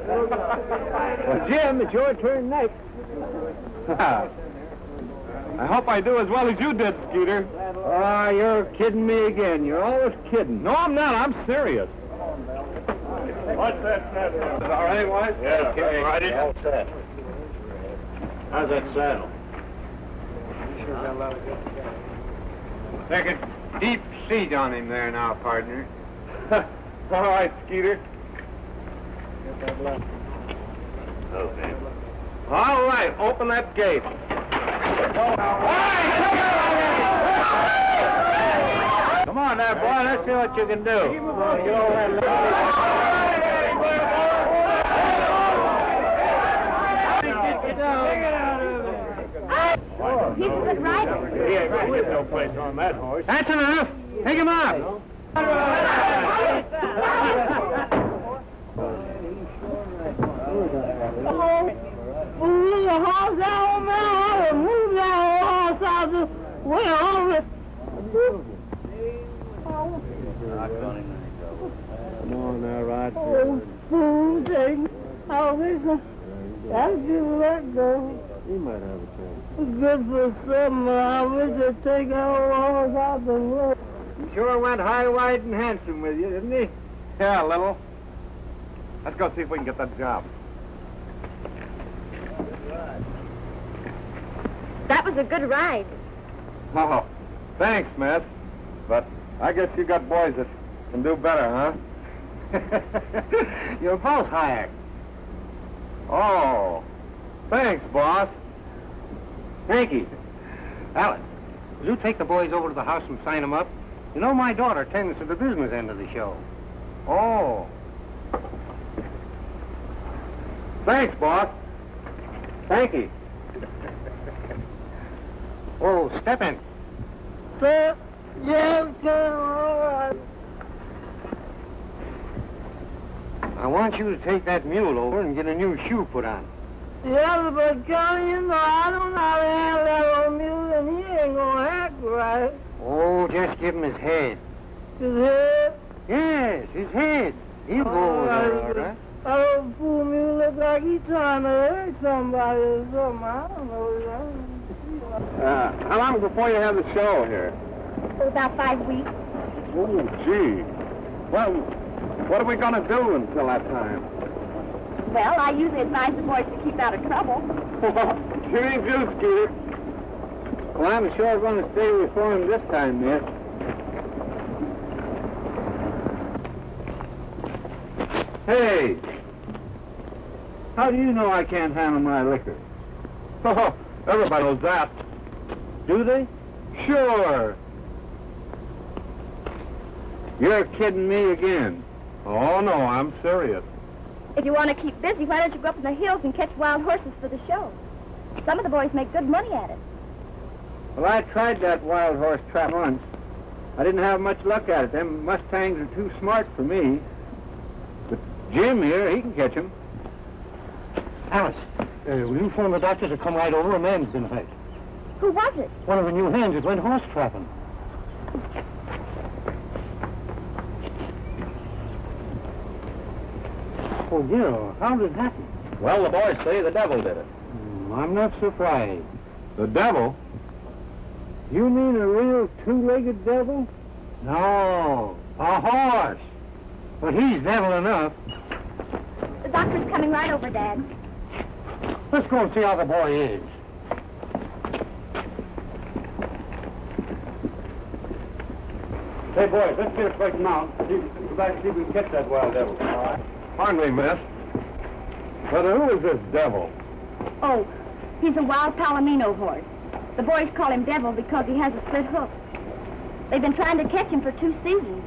Well, Jim, it's your turn next. I hope I do as well as you did, Skeeter. Ah, you're kidding me again. You're always kidding. No, I'm not. I'm serious. What's that saddle? Is that all right, Wise? Yeah, Okay. right in. All set. How's that saddle? Take a deep seat on him there now, partner. All right, Skeeter. Okay. All right, open that gate. Come on there, boy. Let's see what you can do. He's a good rider. He ain't gonna get no place on that horse. That's enough. Take him up. Move the horse out, man. Move that horse out the way over. Come on now, Rod. Oh, fool thing. Oh, that's just let go. He might have a chance. Good for summer. I wish I'd take our horse out the road. Sure went high, wide, and handsome with you, didn't he? Yeah, little. Let's go see if we can get that job. That was a good ride. Oh, thanks, miss. But I guess you got boys that can do better, huh? You're both hired. Oh, thanks, boss. Thank you. Alice, will you take the boys over to the house and sign them up? You know, my daughter tends to the business end of the show. Oh. Thanks, boss. Thank you. Oh, step in. Sir, yes, sir, all right. I want you to take that mule over and get a new shoe put on. Yeah, but Connie, you know, I don't know how to handle that old mule, and he ain't gonna act right. Oh, just give him his head. His head. Yes, his head. He'll go over there, all right? That old fool mule look like he's trying to hurt somebody or something. I don't know. How long before you have the show here? About 5 weeks. Oh, gee. Well, what are we going to do until that time? Well, I usually advise the boys to keep out of trouble. You ain't do, Skeeter. Well, I'm sure going to stay before him this time, miss. Hey! How do you know I can't handle my liquor? Oh, everybody knows that. Do they? Sure. You're kidding me again. Oh, no, I'm serious. If you want to keep busy, why don't you go up in the hills and catch wild horses for the show? Some of the boys make good money at it. Well, I tried that wild horse trap once. I didn't have much luck at it. Them Mustangs are too smart for me. But Jim here, he can catch 'em. Alice, will you phone the doctor to come right over? A man's been hurt. Who was it? One of the new hands that went horse trapping. Oh, Gil, how did it happen? Well, the boys say the devil did it. I'm not surprised. The devil? You mean a real two-legged devil? No, a horse. But he's devil enough. The doctor's coming right over, Dad. Let's go and see how the boy is. Hey, boys, let's get a fresh mount. Go back and see if we can catch that wild devil. All right. Pardon me, miss. But who is this devil? Oh, he's a wild Palomino horse. The boys call him Devil because he has a split hoof. They've been trying to catch him for 2 seasons.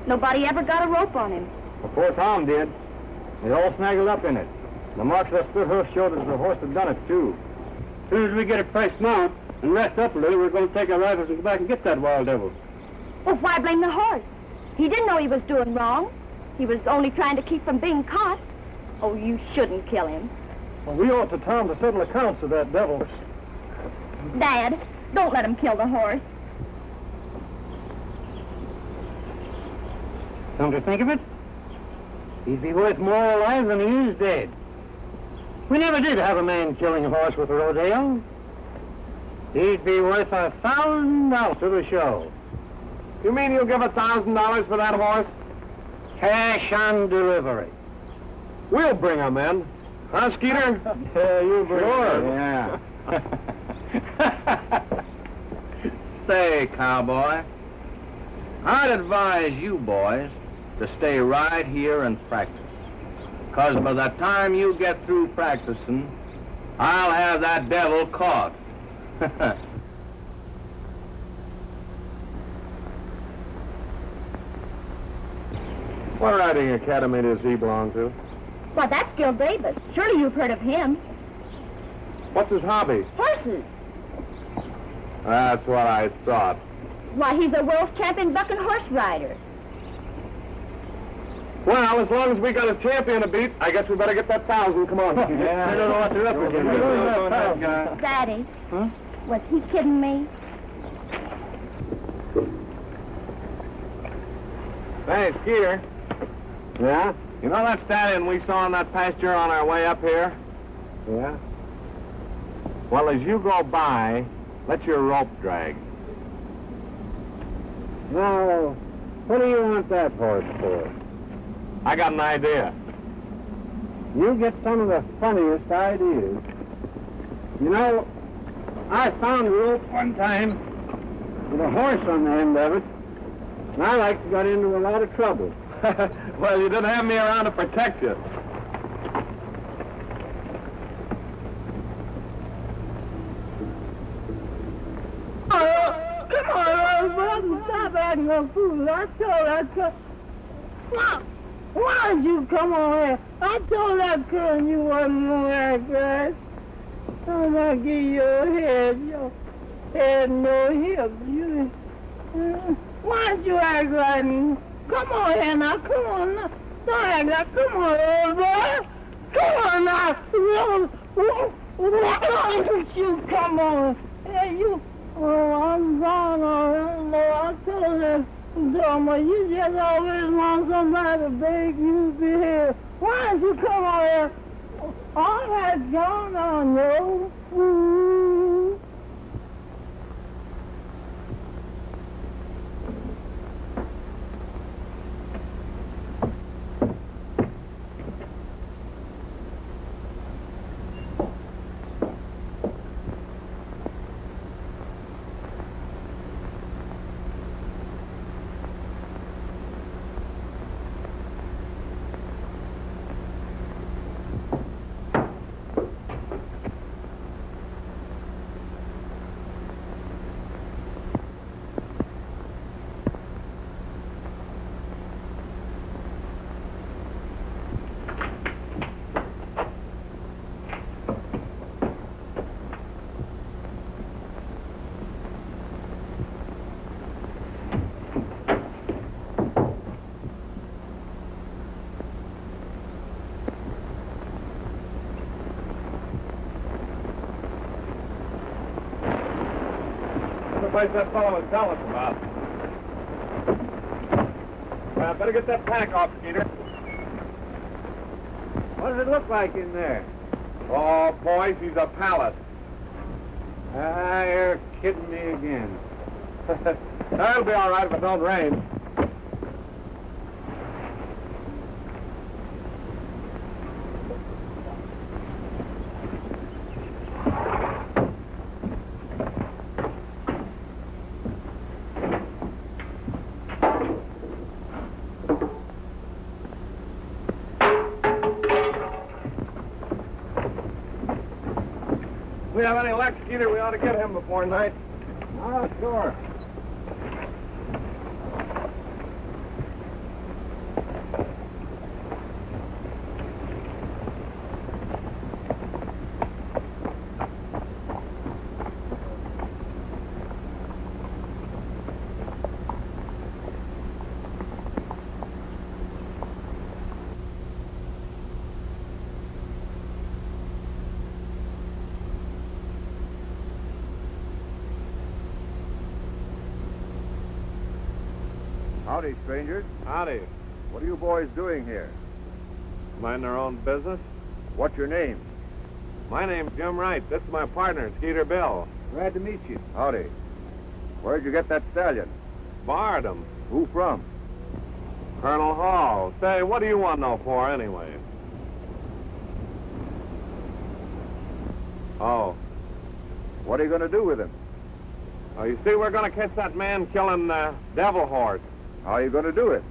Nobody ever got a rope on him. Well, poor Tom did. They all snaggled up in it. The marks of that split hoof showed that the horse had done it, too. As soon as we get a fresh mount and rest up a little, we're going to take our rifles and go back and get that wild devil. Well, why blame the horse? He didn't know he was doing wrong. He was only trying to keep from being caught. Oh, you shouldn't kill him. Well, we ought to Tom to settle accounts with that devil. Dad, don't let him kill the horse. Come to think of it, He'd be worth more alive than he is dead. We never did have a man killing a horse with a rodeo. He'd be worth $1,000 to the show. You mean you'll give $1,000 for that horse? Cash on delivery. We'll bring him in. Huh, Skeeter? Yeah, you bring Sure. Yeah. Say, Cowboy, I'd advise you boys to stay right here and practice. Because by the time you get through practicing, I'll have that devil caught. What riding academy does he belong to? Why, that's Gil Davis. Surely you've heard of him. What's his hobby? Horses. That's what I thought. Why, he's a world champion bucking horse rider. Well, as long as we got a champion to beat, I guess we better get that 1,000. Come on. Yeah, I don't know what they're up against. Daddy, Huh? was he kidding me? Hey, Skeeter. Yeah? You know that stallion we saw in that pasture on our way up here? Yeah? Well, as you go by, let your rope drag. Now, what do you want that horse for? I got an idea. You get some of the funniest ideas. You know, I found a rope one time with a horse on the end of it, and I like got into a lot of trouble. Well, you didn't have me around to protect you. Come on, brother, stop acting a fool. I told that girl. Why'd you come on here? I told that girl you wasn't going to act right. I'm going to give you a head. Your head, no hips. Why'd you act right? Come on here now. Come on now. Don't act like. Come on, old boy. Come on now. Why don't you come on? Hey, you. Oh, I'm gone already. I told her, Doma, you just always want somebody to beg you to be here. Why don't you come on here? All that's gone on, yo. Ooh. Place that fellow was telling us about. Well, better get that pack off, Skeeter. What does it look like in there? Oh, boys, he's a palace. Ah, you're kidding me again. That'll be all right if it don't rain. If we have any luck, Skeeter, we ought to get him before night. Oh, sure. Howdy, strangers. Howdy. What are you boys doing here? mind their own business. What's your name? My name's Jim Wright. This is my partner, Skeeter Bill. Glad to meet you. Howdy. Where'd you get that stallion? Borrowed him. Who from? Colonel Hall. Say, what do you want to know for, anyway? Oh. What are you going to do with him? Oh, you see, we're going to catch that man killing Devil Horse. How are you going to do it?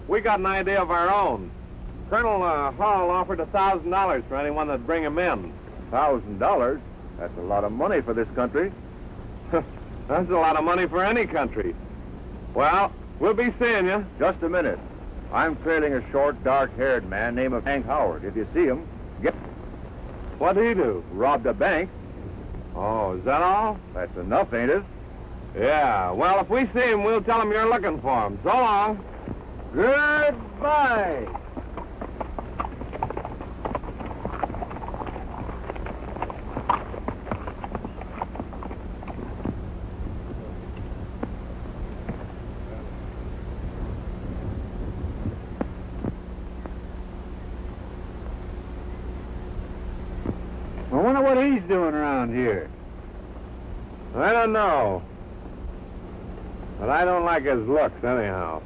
We got an idea of our own. Colonel Hall offered $1,000 for anyone that'd bring him in. $1,000? That's a lot of money for this country. That's a lot of money for any country. Well, we'll be seeing you. Just a minute. I'm trailing a short, dark-haired man named Hank Howard. If you see him, get... What'd he do? Robbed a bank. Oh, is that all? That's enough, ain't it? Yeah. Well, if we see him, we'll tell him you're looking for him. So long. Goodbye. I wonder what he's doing around here. I don't know. But I don't like his looks, anyhow.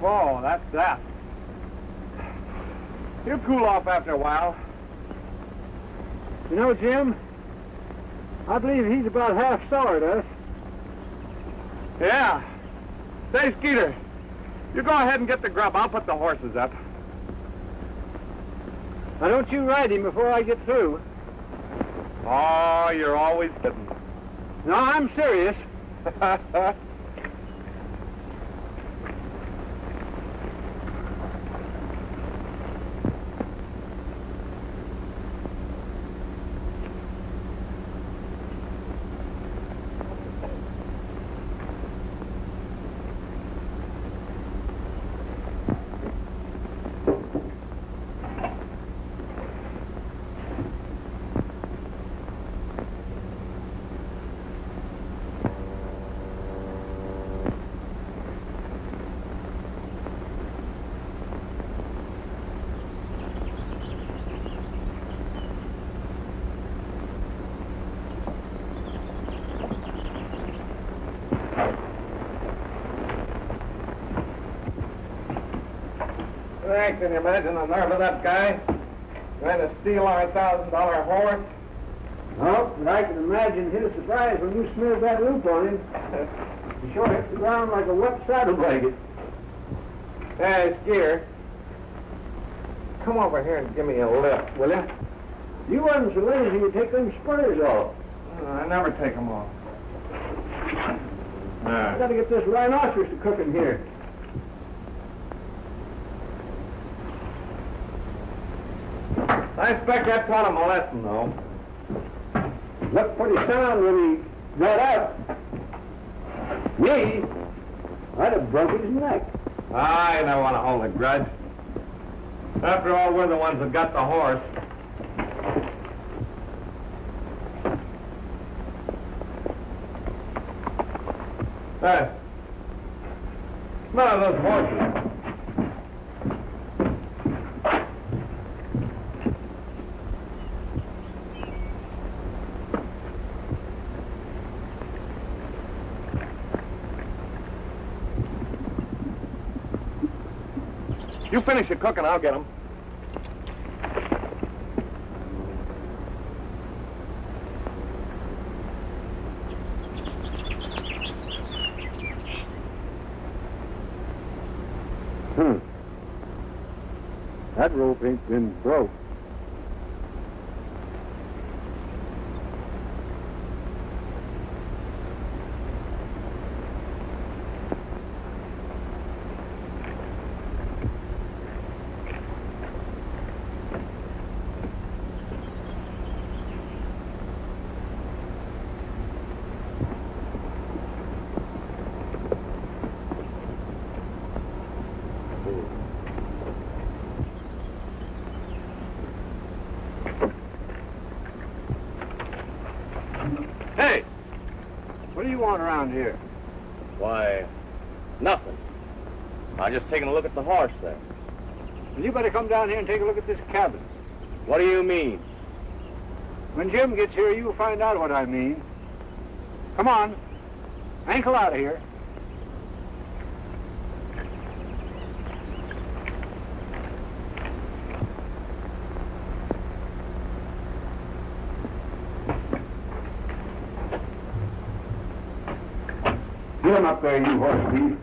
Oh, that's that. He'll cool off after a while. You know, Jim, I believe he's about half sore at us. Yeah. Say, Skeeter, you go ahead and get the grub. I'll put the horses up. Now, don't you ride him before I get through. Oh, you're always kidding. No, I'm serious. Hey, can you imagine the nerve of that guy? Trying to steal our $1,000 horse? Oh, but I can imagine his surprise when you smeared that loop on him. He sure hit the ground like a wet saddle blanket. Hey, Skeeter. Come over here and give me a lift, will you? You wasn't so lazy to take them spurs off. I never take them off. I gotta get this rhinoceros to cooking here. I expect that taught him a lesson, though. Looked pretty sound when he got up. Me, I'd have broken his neck. I never want to hold a grudge. After all, we're the ones that got the horse. Hey, none of those horses. You finish your cooking, I'll get them. That rope ain't been broke. Hey! What do you want around here? Why, nothing. I'm just taking a look at the horse there. Well, you better come down here and take a look at this cabin. What do you mean? When Jim gets here, you'll find out what I mean. Come on. Ankle out of here. Get him up there, you horse thief.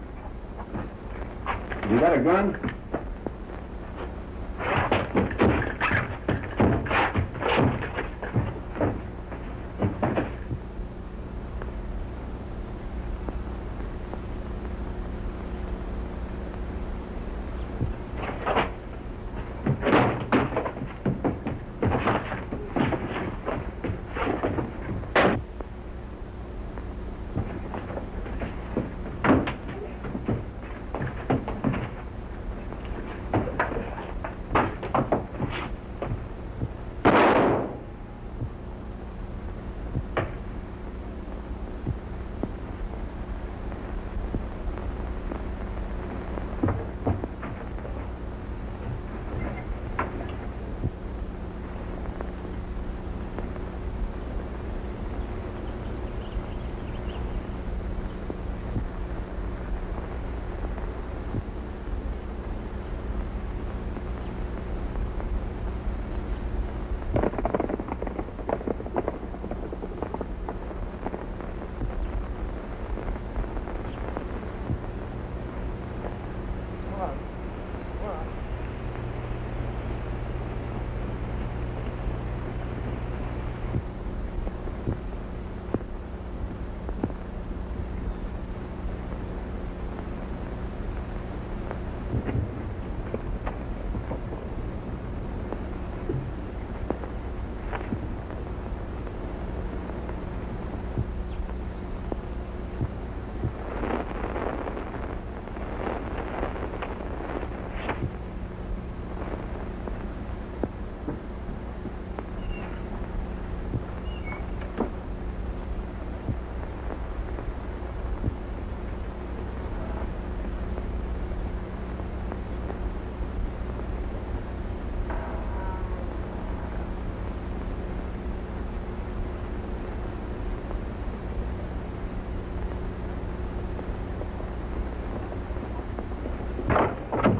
You got a gun?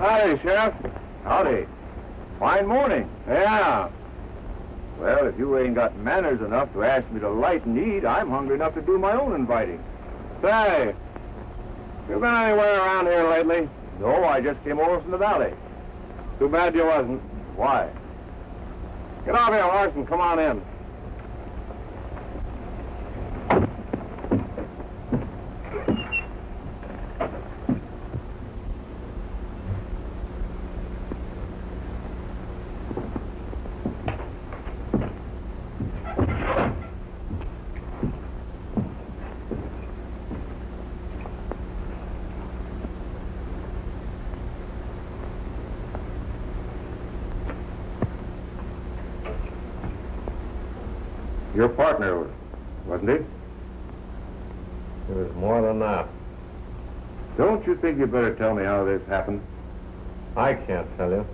Howdy, Sheriff. Howdy. Fine morning. Yeah. Well, if you ain't got manners enough to ask me to light and eat, I'm hungry enough to do my own inviting. Say, you been anywhere around here lately? No, I just came over from the valley. Too bad you wasn't. Why? Get off your horse and come on in. Your partner, wasn't he? It was more than that. Don't you think you better tell me how this happened? I can't tell you.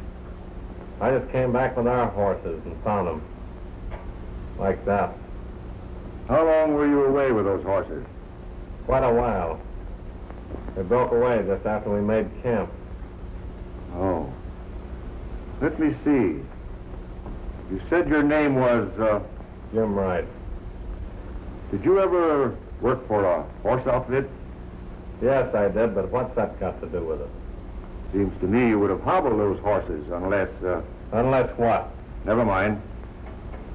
I just came back with our horses and found them. Like that. How long were you away with those horses? Quite a while. They broke away just after we made camp. Oh. Let me see. You said your name was, Jim Wright. Did you ever work for a horse outfit? Yes, I did, but what's that got to do with it? Seems to me you would have hobbled those horses unless, Unless what? Never mind.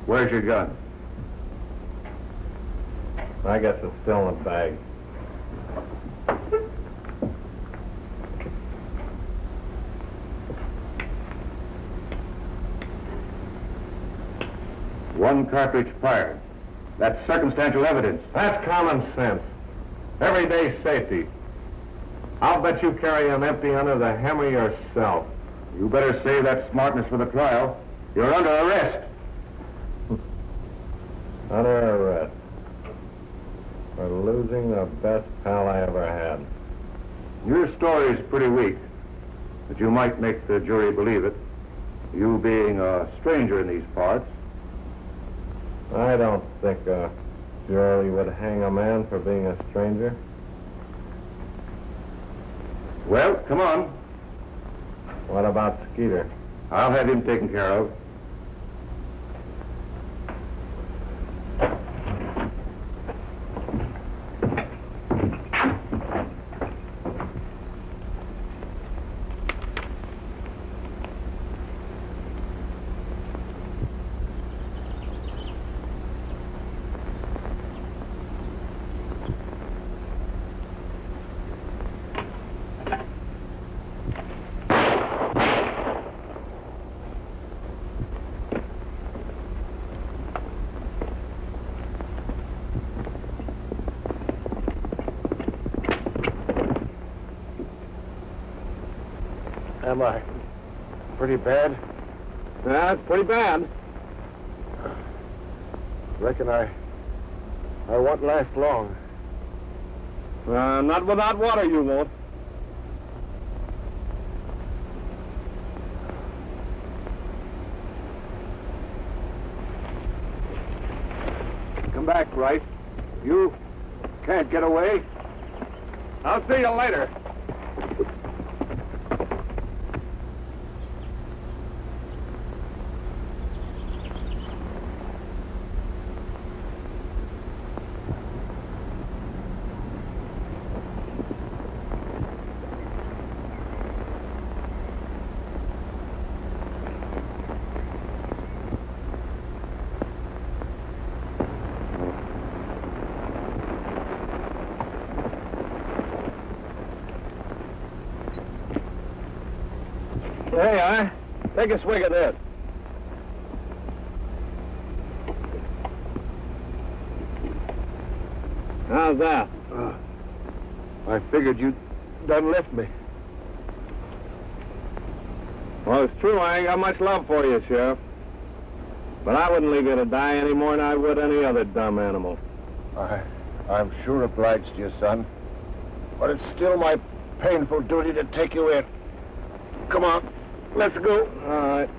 Where's your gun? I guess it's still in the bag. One cartridge fired. That's circumstantial evidence. That's common sense. Everyday safety. I'll bet you carry an empty under the hammer yourself. You better save that smartness for the trial. You're under arrest. Under arrest. For losing the best pal I ever had. Your story's pretty weak, but you might make the jury believe it. You being a stranger in these parts. I don't think a jury would hang a man for being a stranger. Well, come on. What about Skeeter? I'll have him taken care of. Am I pretty bad? Yeah, it's pretty bad. Reckon I won't last long. Not without water, you won't. Come back, Wright. You can't get away. I'll see you later. Hey, take a swig of this. How's that? I figured you'd done lift me. Well, it's true, I ain't got much love for you, Sheriff. But I wouldn't leave you to die any more than I would any other dumb animal. I'm sure obliged to you, son. But it's still my painful duty to take you in. Come on, let's go. All right.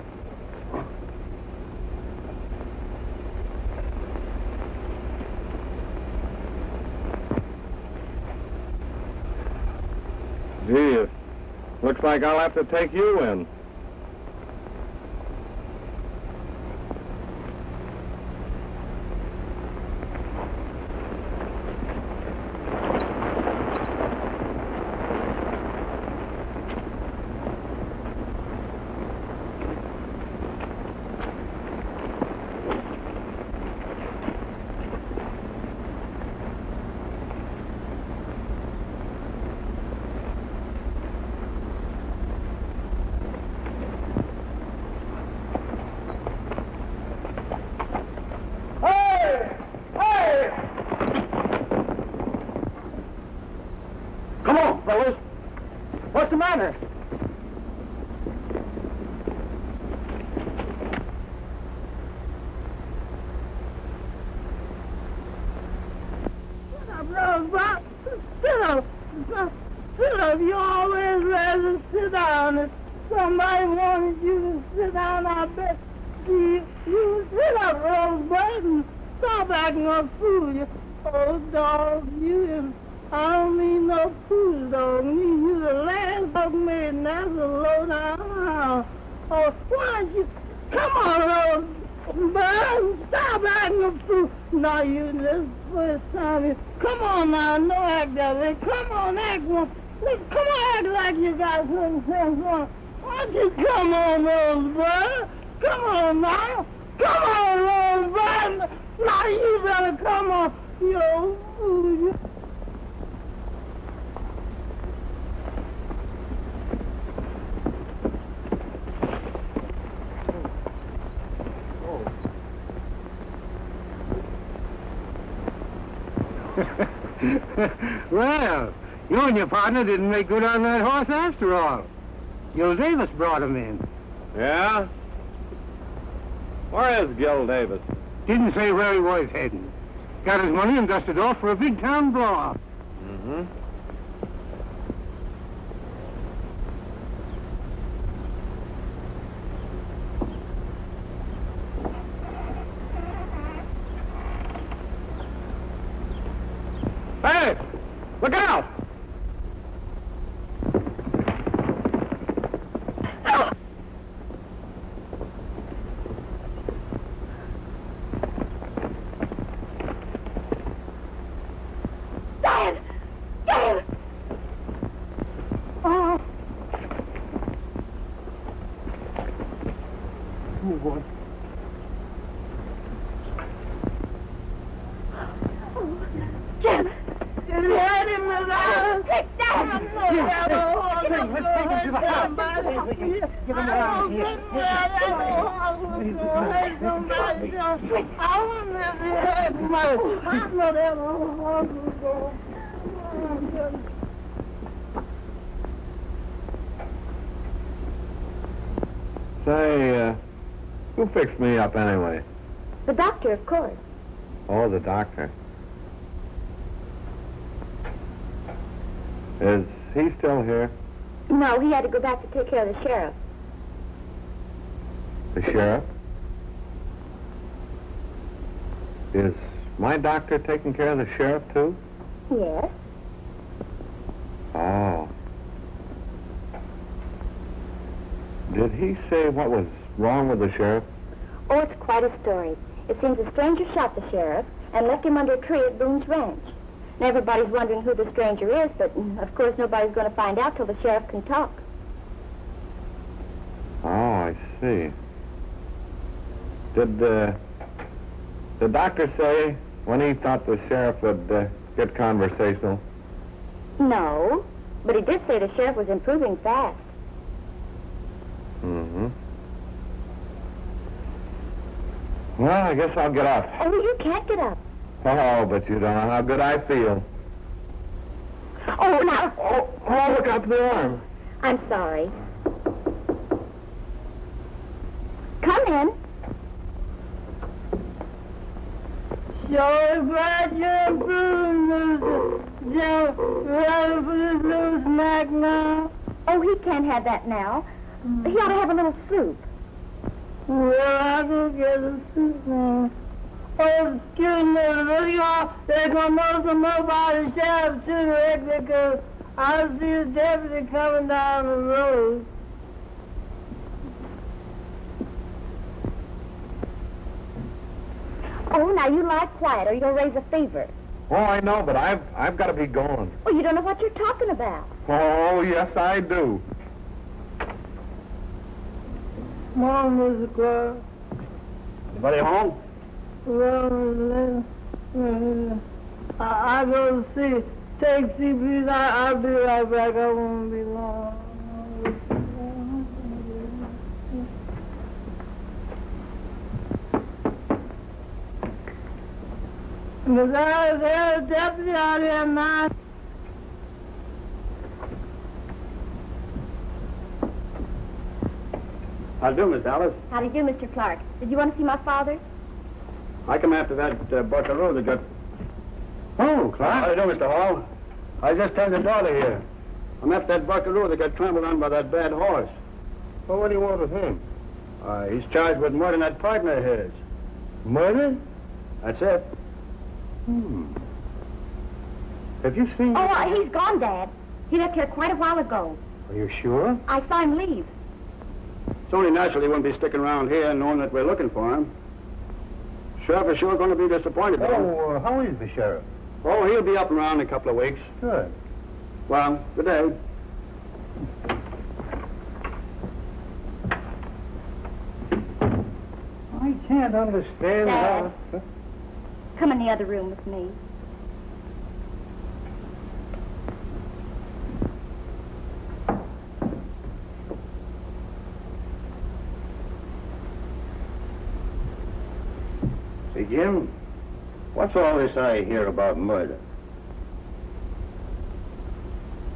Gee, Looks like I'll have to take you in. Come on, fellas. What's the matter? Rosebud, sit up. Sit up. You always rather sit down. If somebody wanted you to sit down, I bet you sit up, Rosebud, and stop acting a fool. You old dog, you. I don't mean no fool dog. You the last dog made, and that's a low down. Oh, why don't you come on, Rosebud, stop acting a fool. No, you this first time. Come on now, no act that way. Come on, act one. Look, come on, act like you got some sense on. Why don't you come on, Rosebud? Come on now. Come on, Rosebud. Now you better come on, you old fool. Well, you and your partner didn't make good on that horse after all. Gil Davis brought him in. Yeah? Where is Gil Davis? Didn't say where he was heading. Got his money and dusted off for a big town blow-off. Mm-hmm. Hey! Look out! Dad! Dad! Oh. Oh, boy. Jim! You had him as I Take that! Give him around here. Say, who fixed me up anyway? The doctor, of course. Oh, the doctor. Is he still here? No, he had to go back to take care of the sheriff. The sheriff? Is my doctor taking care of the sheriff, too? Yes. Oh. Did he say what was wrong with the sheriff? Oh, it's quite a story. It seems a stranger shot the sheriff and left him under a tree at Boone's Ranch. And everybody's wondering who the stranger is, but of course nobody's going to find out till the sheriff can talk. Oh, I see. Did the doctor say when he thought the sheriff would get conversational? No, but he did say the sheriff was improving fast. Mm-hmm. Well, I guess I'll get up. Oh, you can't get up. Oh, but you don't know how good I feel. Oh, now. Oh, look out the arm. I'm sorry. Come in. Sure glad you're improving, Jim. Ready for this little snack now? Oh, he can't have that now. He ought to have a little soup. Well, I'll go get a soup now. Oh, excuse me, look, y'all. They're going to know some more about the sheriff, too, because I see a deputy coming down the road. Oh, now you lie quiet or you'll raise a fever. Oh, I know, but I've got to be going. Oh, you don't know what you're talking about. Oh, yes, I do. Mom, Mr. Clark. Anybody home? Well, I go to see. Taxi, please. I'll be right back. I won't be long. But there's a deputy out here now. How do, Miss Alice? How do you do, Mr. Clark? Did you want to see my father? I come after that buckaroo that got... Oh, Clark. How do you do, Mr. Hall? I just turned the daughter here. I'm after that buckaroo that got trampled on by that bad horse. Well, what do you want with him? He's charged with murdering that partner of his. Murder? That's it. Have you seen... Oh, he's gone, Dad. He left here quite a while ago. Are you sure? I saw him leave. It's only natural he wouldn't be sticking around here knowing that we're looking for him. Sheriff is sure going to be disappointed. Oh, how is the sheriff? Oh, he'll be up around in a couple of weeks. Good. Well, good day. I can't understand Dad. Come in the other room with me. Say, Jim, what's all this I hear about murder?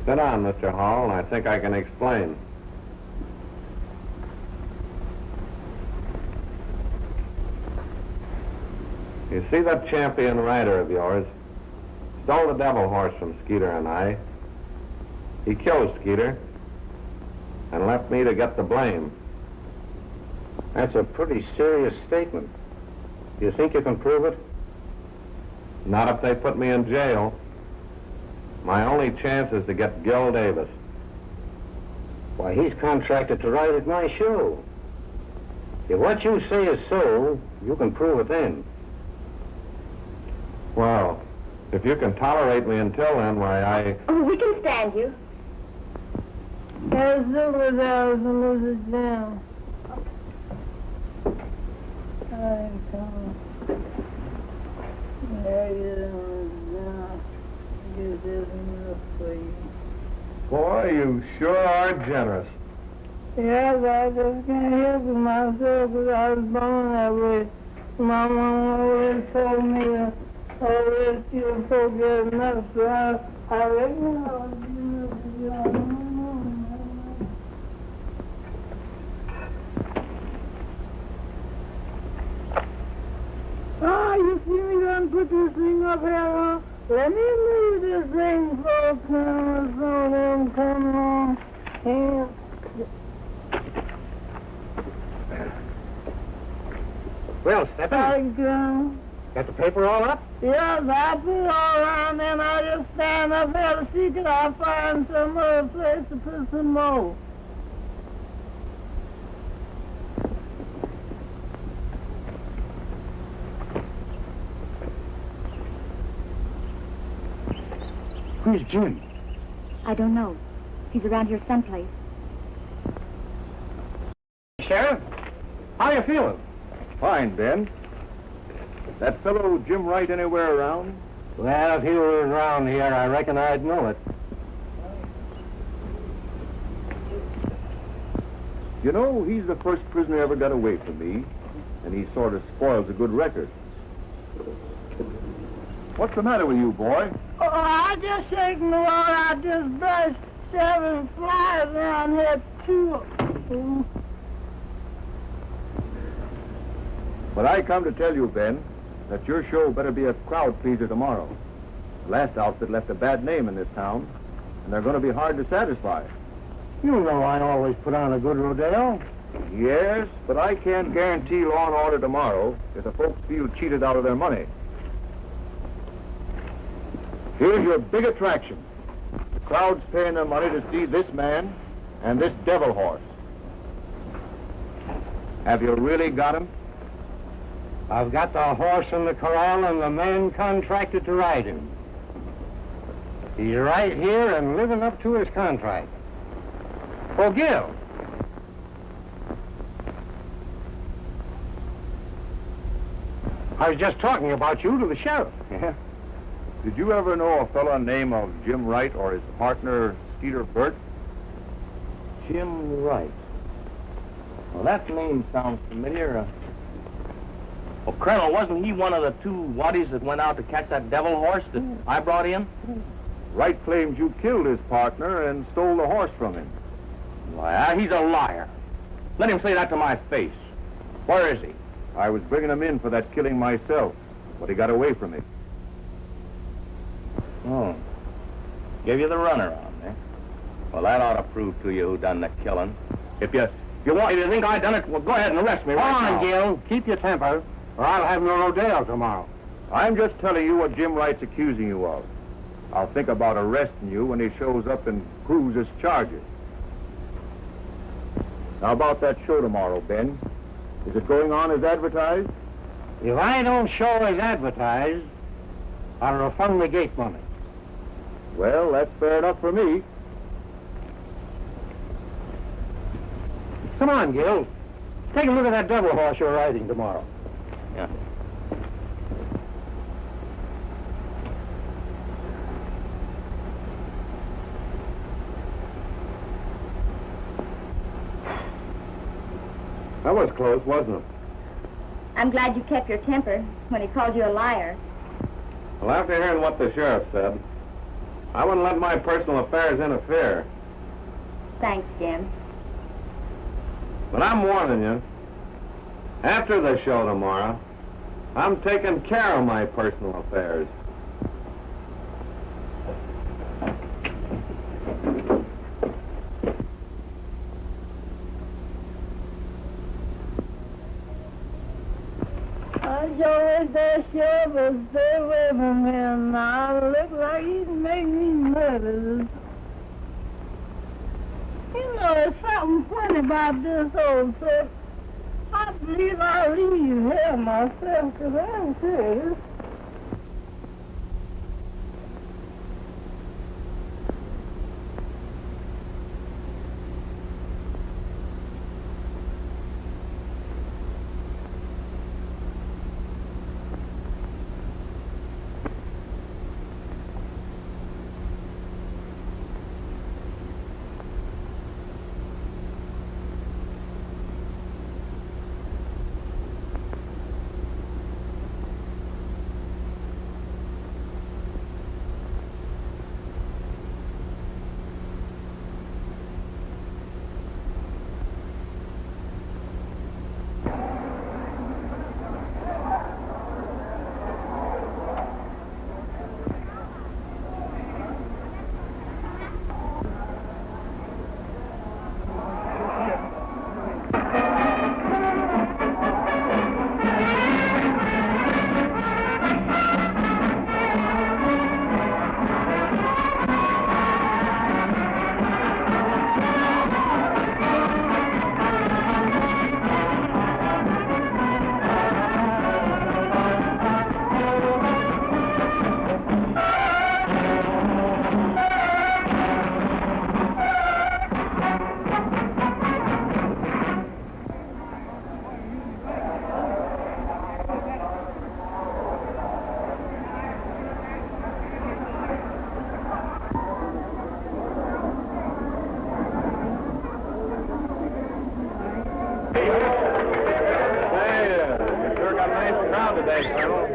Sit down, Mr. Hall, and I think I can explain. You see that champion rider of yours? Stole the devil horse from Skeeter and I. He killed Skeeter and left me to get the blame. That's a pretty serious statement. Do you think you can prove it? Not if they put me in jail. My only chance is to get Gil Davis. Why, he's contracted to ride at my show. If what you say is so, you can prove it then. Well, if you can tolerate me until then, why, Oh, we can stand you. There's over there to lose it down. I come. There you down. You didn't look for you. Boy, you sure are generous. Yes, I just can't help it myself because I was born that way. My mom always told me to always you forget enough, so I reckon I was enough. You see me done put this thing up here, huh? Let me leave this thing for a time or so, then come on. And Well, Stephen, I go. got the paper all up? Yes, I put it all around, then I just stand up here to see could I find some other place to put some more. Where's Jim? I don't know. He's around here someplace. Sheriff, how you feeling? Fine, Ben. That fellow Jim Wright anywhere around? Well, if he were around here, I reckon I'd know it. You know, he's the first prisoner ever got away from me, and he sort of spoils a good record. What's the matter with you, boy? Oh, I just shaking the water. I just brushed 7 flies around here, too. But I come to tell you, Ben, that your show better be a crowd pleaser tomorrow. The last outfit left a bad name in this town, and they're going to be hard to satisfy. You know I always put on a good rodeo. Yes, but I can't guarantee law and order tomorrow if the folks feel cheated out of their money. Here's your big attraction, the crowd's paying their money to see this man and this devil horse. Have you really got him? I've got the horse in the corral and the man contracted to ride him. He's right here and living up to his contract. Oh, Gil. I was just talking about you to the sheriff. Yeah. Did you ever know a fellow named of Jim Wright or his partner, Skeeter Burt? Jim Wright. Well, that name sounds familiar. Well, Colonel, wasn't he one of the two waddies that went out to catch that devil horse that I brought in? Wright claims you killed his partner and stole the horse from him. Why, he's a liar. Let him say that to my face. Where is he? I was bringing him in for that killing myself, but he got away from me. Oh. Gave you the runaround, eh? Well, that ought to prove to you who done the killing. If you want me to think I done it, well, go ahead and arrest me right now. Come on, Gil. Keep your temper, or I'll have no rodeo tomorrow. I'm just telling you what Jim Wright's accusing you of. I'll think about arresting you when he shows up and proves his charges. How about that show tomorrow, Ben? Is it going on as advertised? If I don't show as advertised, I'll refund the gate money. Well, that's fair enough for me. Come on, Gil. Take a look at that devil horse you're riding tomorrow. Yeah. That was close, wasn't it? I'm glad you kept your temper when he called you a liar. Well, after hearing what the sheriff said, I wouldn't let my personal affairs interfere. Thanks, Jim. But I'm warning you, after the show tomorrow, I'm taking care of my personal affairs. I always that show stay away from him. Now look like he's making me nervous. You know, there's something funny about this old trip. I believe I'll leave here myself, because I'm serious.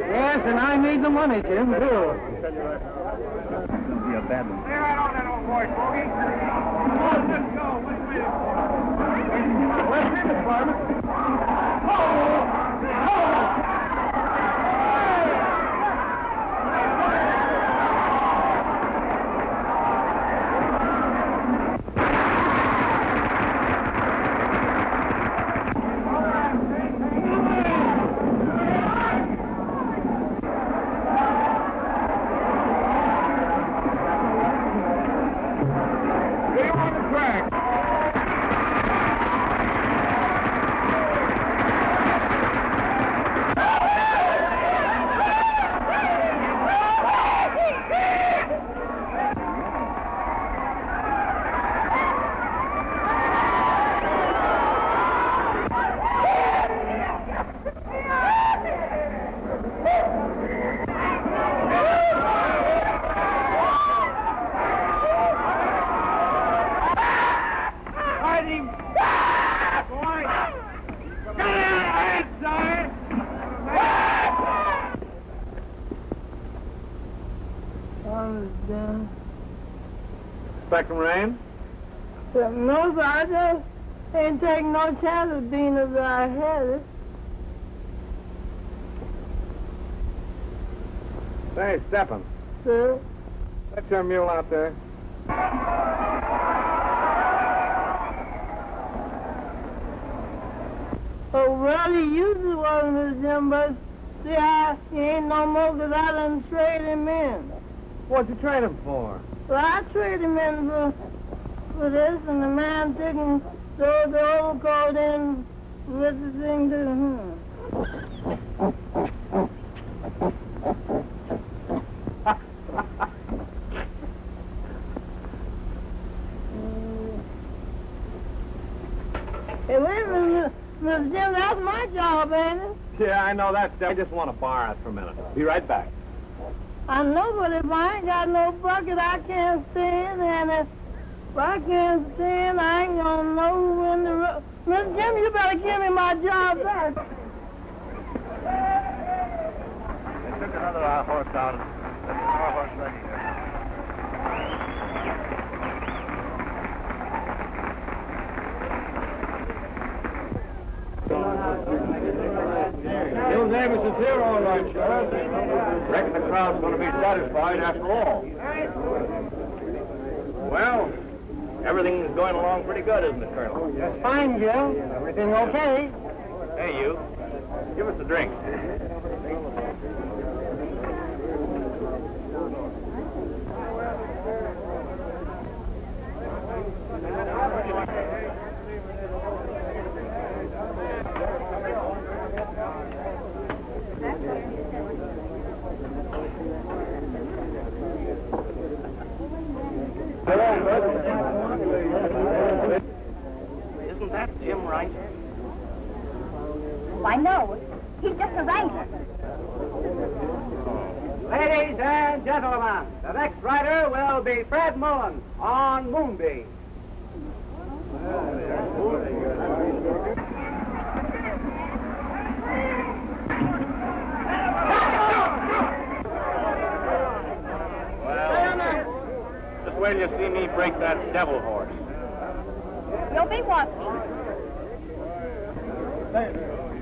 Yes, and I made the money, Jim, too. It's gonna be a bad one. Stay right on that old boy, Bogey. Let's go. Wait a minute, Farmer. track. Expecting rain? No, sir, I just ain't taking no chances being as I had it. Say, Steppin', Sir, let your mule out there. oh, well, he usually wasn't, Miss Jim, but see, he ain't no more because I done traded him in. What'd you trade him for? Well, I traded him in for this, and the man took the overcoat in with the thing to him. Hey, wait a minute, Miss Jim, that's my job, ain't it? Yeah, I know that, Step. I just want to borrow it for a minute. Be right back. I know, but if I ain't got no bucket, I can't stand, and if I can't stand, I ain't gonna know when the road... Miss Jim, you better give me my job back. They took another horse out. That's our horse right here. Gil Davis is here, all right, Sheriff. Reckon the crowd's going to be satisfied after all. Well, everything's going along pretty good, isn't it, Colonel? Just fine, Gil. Everything okay? Hey, you. Give us a drink. Isn't that Jim Wright? Why, no. He's just a wrangler. Ladies and gentlemen, the next rider will be Fred Mullen on Moonbeam. Just wait till you see me break that devil horse. You'll be watching.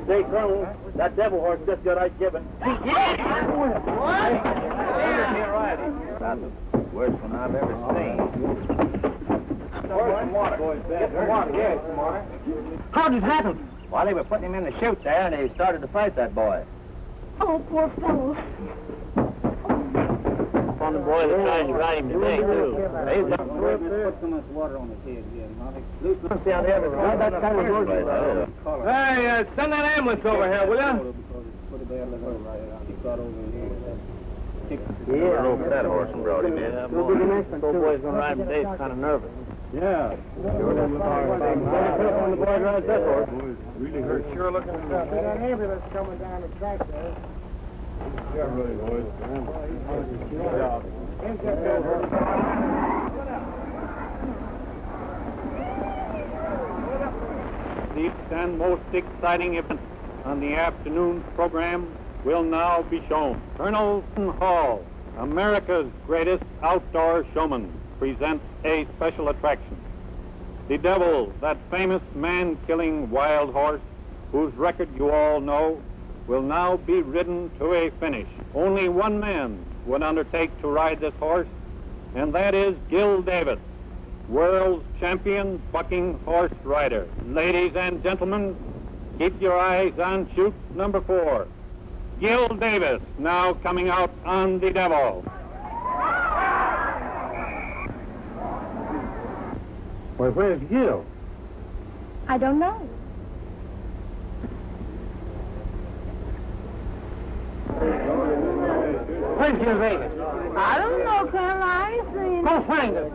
Say, Colonel, that devil horse just got out given. That's the worst one I've ever seen. Some water. Get some water. Yeah, some water. How did it happen? While they were putting him in the chute there, and they started to fight that boy. Oh, poor fellow. Found the boy that tried to ride him today, too. Put so much water on his head, See how they ever tried that kind of work. Hey, send that ambulance over here, will you? Yeah, over that horse and brought him in. The boy's going to ride him today. He's kind of nervous. Yeah. Sure. When the boy rides that horse. Really hurt. Sure looking. That ambulance coming down the track there. Yeah, really, boys. The and most exciting event on the afternoon program will now be shown. Colonel Hall, America's greatest outdoor showman, presents a special attraction. The Devil, that famous man-killing wild horse, whose record you all know, will now be ridden to a finish. Only one man would undertake to ride this horse, and that is Gil Davis, world's champion bucking horse rider. Ladies and gentlemen, keep your eyes on chute number 4. Gil Davis now coming out on the Devil. Well, where's Gil? I don't know. Where's Gil Davis? I don't know, Colonel. I ain't seen him. Go find him.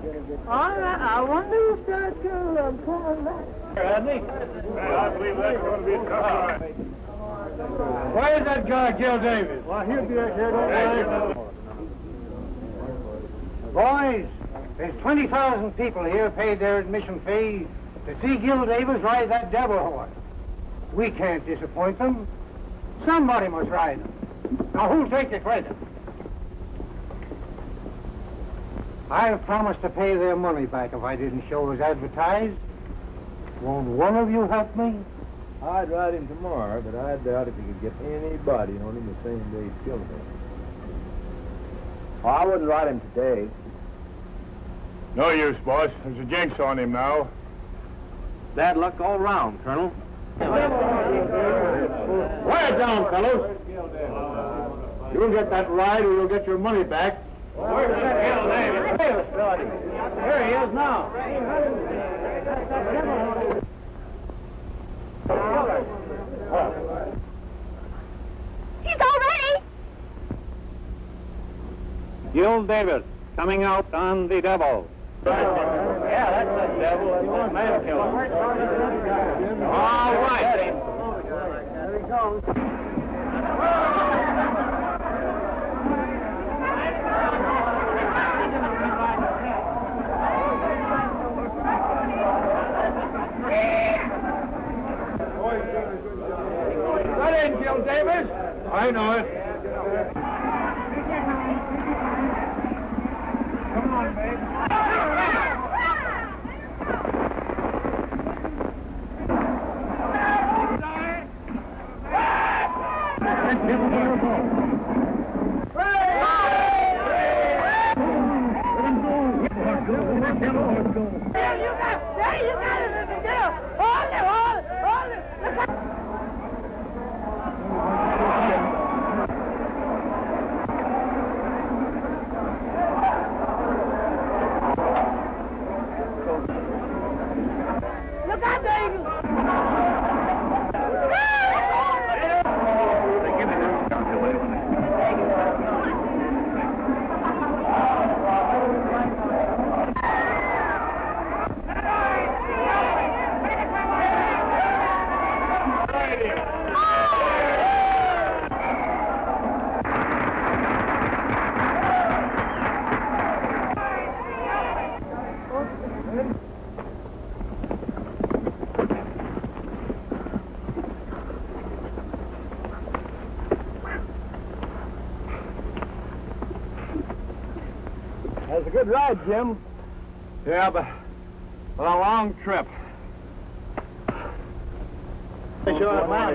All right, I wonder who's that Colonel. Rodney? I believe that's going to be a tough ride. Where's that guy, Gil Davis? Well, he'll be back here, don't worry. Boys, there's 20,000 people here paid their admission fee to see Gil Davis ride that devil horse. We can't disappoint them. Somebody must ride him. Now, who'll take the credit? I've promised to pay their money back if I didn't show as advertised. Won't one of you help me? I'd ride him tomorrow, but I doubt if you could get anybody on him the same day he killed him. Oh, I wouldn't ride him today. No use, boss. There's a jinx on him now. Bad luck all round, Colonel. Quiet down, fellows. You'll get that ride or you'll get your money back. Where's that Gil Davis? Here he is now. He's all ready. Gil Davis coming out on the devil. Yeah, that's the devil. That's the man killer. All right. There he goes. That ain't Gil Davis. I know it. Come on, babe. Look out, David! That's a good ride, Jim. Yeah, but a long trip. You all right,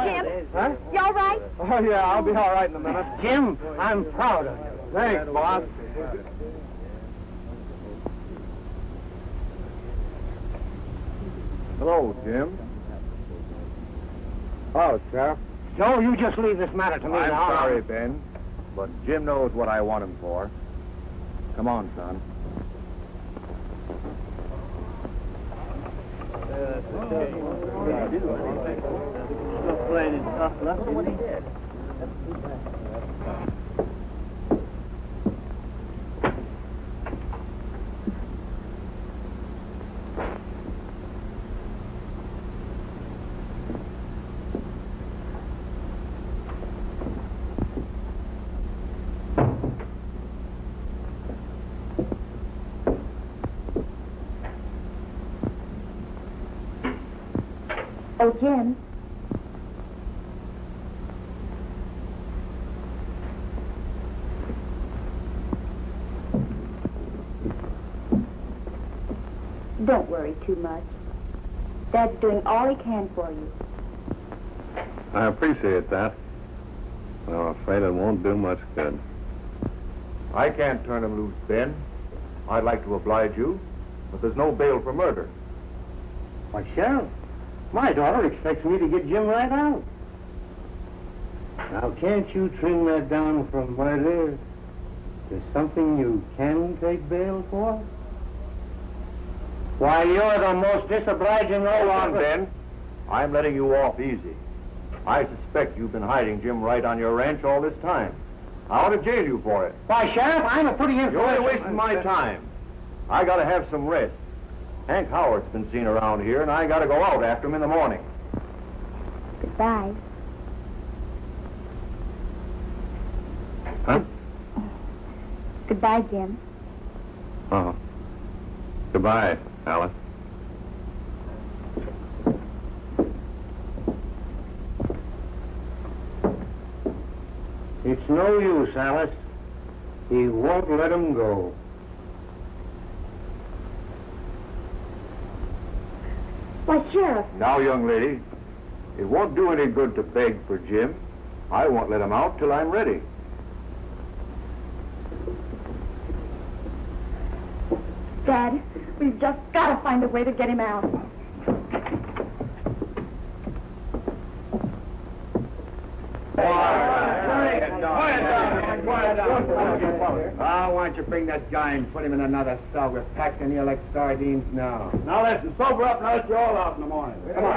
Jim? Huh? You all right? Oh, yeah, I'll be all right in a minute. Jim, I'm proud of you. Thanks, boss. Hello, Jim. Oh, Sheriff. Joe, you just leave this matter to me I'm now. sorry, Ben, but Jim knows what I want him for. Come on, son. Oh, Jim. Don't worry too much. Dad's doing all he can for you. I appreciate that. Well, I'm afraid it won't do much good. I can't turn him loose, Ben. I'd like to oblige you, but there's no bail for murder. Why, Sheriff, my daughter expects me to get Jim right out. Now, can't you trim that down from what it is? There's something you can take bail for? Why, you're the most disobliging Hold on, Ben. I'm letting you off easy. I suspect you've been hiding Jim Wright on your ranch all this time. I ought to jail you for it. Why, Sheriff, I'm a pretty You're only wasting my time. I gotta have some rest. Hank Howard's been seen around here, and I gotta go out after him in the morning. Goodbye. Huh? Goodbye, Jim. Uh-huh. Goodbye, Alice. It's no use, Alice. He won't let him go. Why, Sheriff, Now, young lady, it won't do any good to beg for Jim. I won't let him out till I'm ready. Dad, we've just got to find a way to get him out. Why don't you bring that guy and put him in another cell? We're packed in here like sardines now. Now listen, sober up and I'll let you all out in the morning. Come on.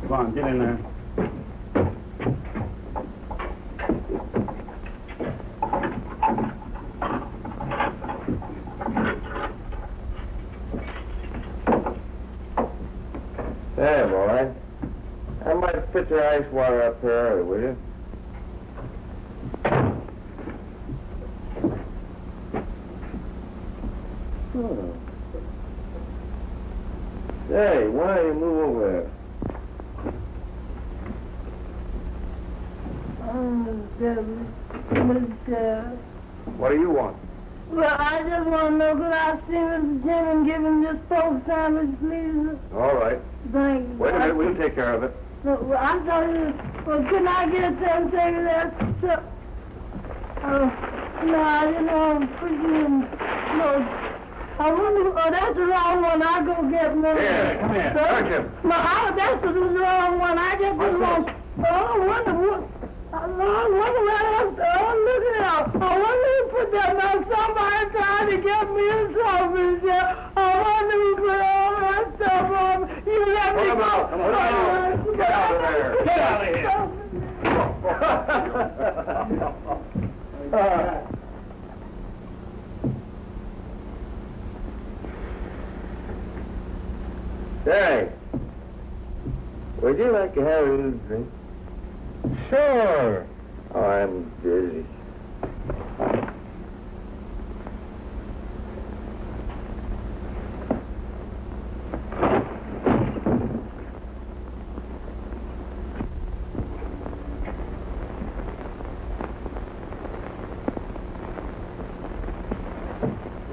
Come on, get in there. Hey, boy. I might put the ice water up here early, will you? Hey, why don't you move over there? What do you want? Well, I just want to know, could I see Mr. Jim and give him this pork sandwich, please? All right. Thank you. Wait a minute, we'll take care of it. No, well, I'm telling you, well, couldn't I get a 10-second there? So, no, you know, freaking, no. I wonder, that's the wrong one. I'll go get one. Here, come here. Search him. No, that's the wrong one. I get the wrong. Oh, I wonder what. I wonder what else. Oh, look at that. I wonder who put that on. Somebody trying to get me in trouble. I wonder who put all that stuff on. You let me go. Come on. Get out of there. Get out of here. Say, would you like to have a little drink? Sure. Oh, I'm busy.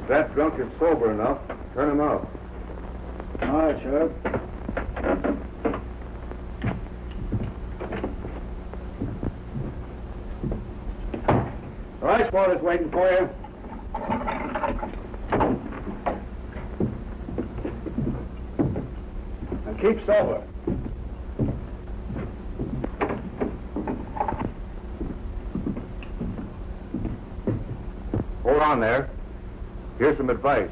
If that drunk is sober enough, turn him out. All right, Sheriff. All right, Spoiler's waiting for you. And keep sober. Hold on there. Here's some advice.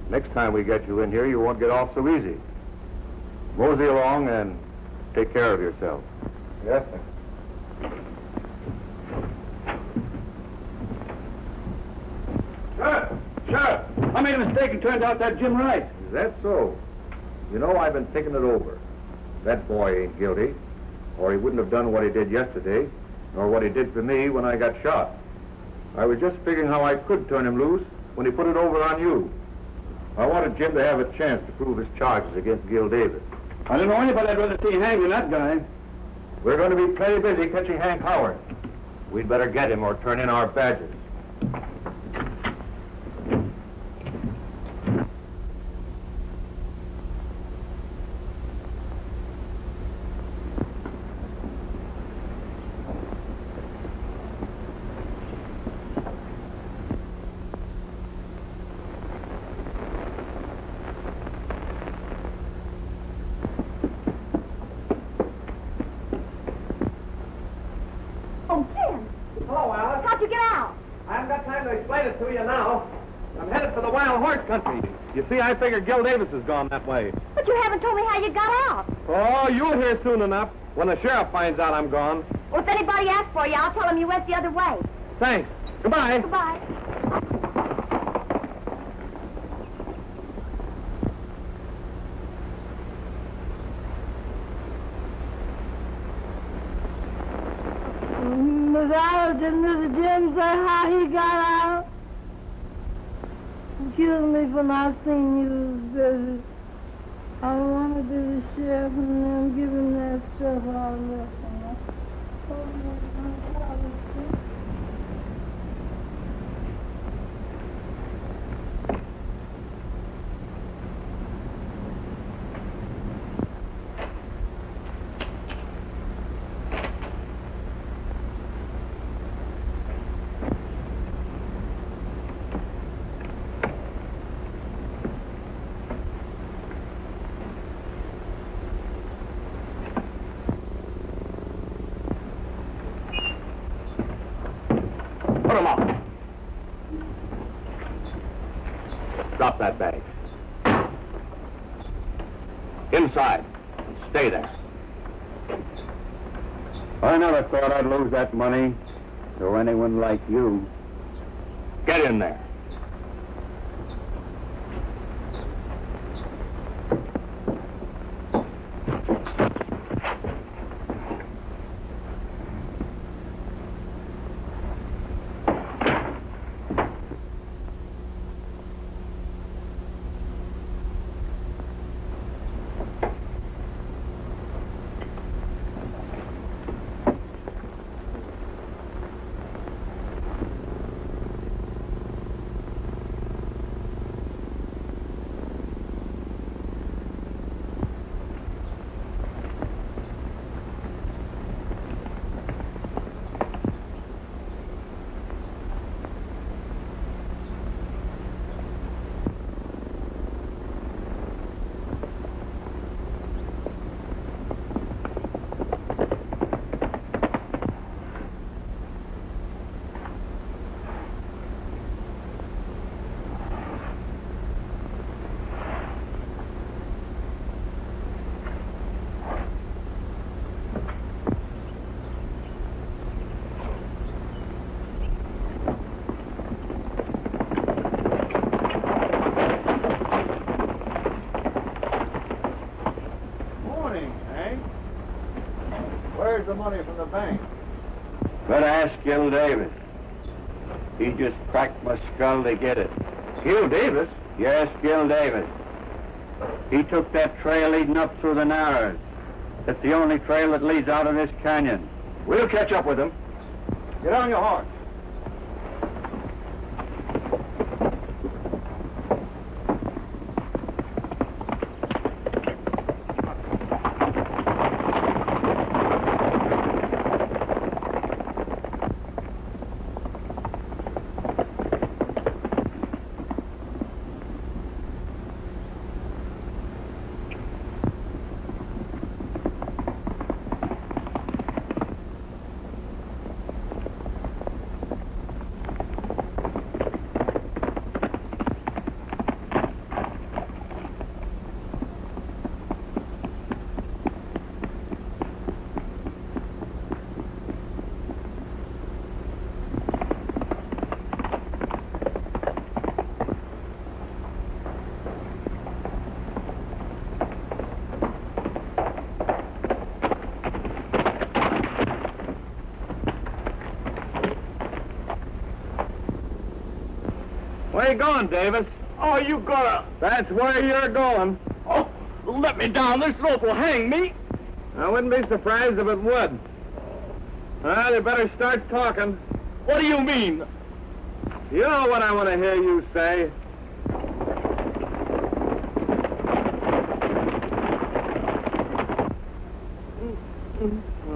Next time we get you in here, you won't get off so easy. Mosey along and take care of yourself. Yes, sir. Sheriff, I made a mistake and turned out that Jim Wright. Is that so? You know, I've been thinking it over. That boy ain't guilty, or he wouldn't have done what he did yesterday, nor what he did for me when I got shot. I was just figuring how I could turn him loose when he put it over on you. I wanted Jim to have a chance to prove his charges against Gil Davis. I don't know anybody I'd rather see hanged than that guy. We're going to be plenty busy catching Hank Howard. We'd better get him or turn in our badges. it to you now. I'm headed for the wild horse country. You see, I figure Gil Davis has gone that way. But you haven't told me how you got out. Oh, you'll hear soon enough when the sheriff finds out I'm gone. Well, if anybody asks for you, I'll tell them you went the other way. Thanks. Goodbye. Goodbye. Didn't Mr. Jim say how he got out? Excuse me for not seeing you busy. I wanted to the sheriff and then give him that stuff I left. Put him up. Drop that bag. Inside. Stay there. I never thought I'd lose that money to anyone like you. Get in there. Where's the money from the bank? Better ask Gil Davis. He just cracked my skull to get it. Gil Davis? Yes, Gil Davis. He took that trail leading up through the Narrows. It's the only trail that leads out of this canyon. We'll catch up with him. Get on your horse. Where you going, Davis? Oh, you gotta... That's where you're going. Oh, let me down. This rope will hang me. I wouldn't be surprised if it would. Well, you better start talking. What do you mean? You know what I want to hear you say.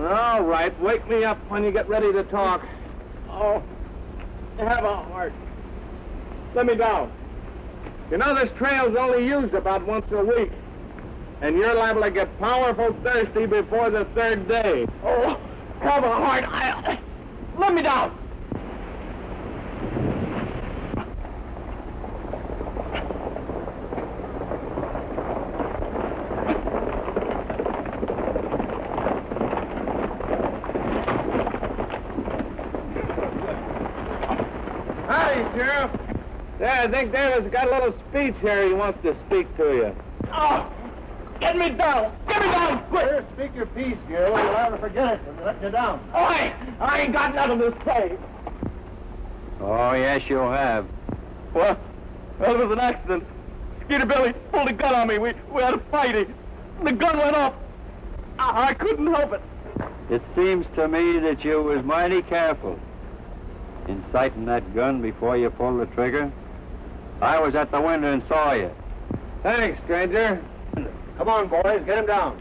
All right, wake me up when you get ready to talk. Oh, have a heart. Let me down. You know, this trail's only used about once a week. And you're liable to get powerful thirsty before the third day. Oh, have a heart. Let me down. Sheriff. Yeah, I think Davis got a little speech here he wants to speak to you. Oh, get me down! Get me down, quick! Here, speak your piece, Gil. You'll never forget it when we let you down. Oh, I ain't got nothing to say. Oh, yes, you have. Well, it was an accident. Skeeter Billy pulled a gun on me. We had a fight. The gun went off. I couldn't help it. It seems to me that you was mighty careful in sighting that gun before you pulled the trigger. I was at the window and saw you. Thanks, stranger. Come on, boys, get him down.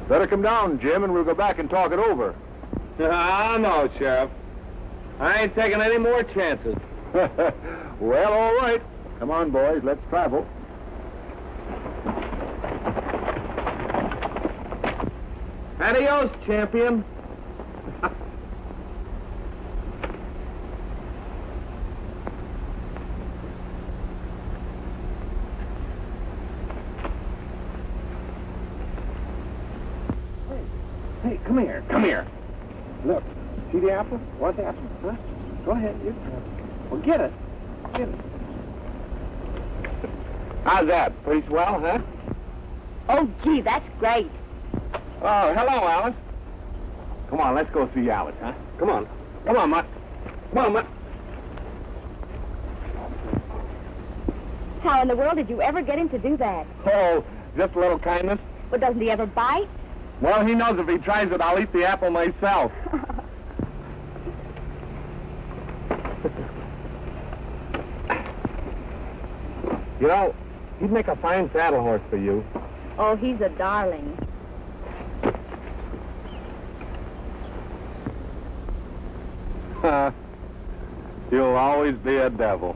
Better come down, Jim, and we'll go back and talk it over. No, Sheriff. I ain't taking any more chances. Well, all right. Come on, boys, let's travel. Adios, champion. Hey, come here, come here. Look, see the apple? Want the apple, huh? Go ahead, you. Well, get it. Get it. How's that? Pretty swell, huh? Oh, gee, that's great. Oh, hello, Alice. Come on, let's go see Alice, huh? Come on. Come on, Mutt. Come on, Mutt. How in the world did you ever get him to do that? Oh, just a little kindness. Well, doesn't he ever bite? Well, he knows if he tries it, I'll eat the apple myself. You know, he'd make a fine saddle horse for you. Oh, he's a darling. You'll always be a devil.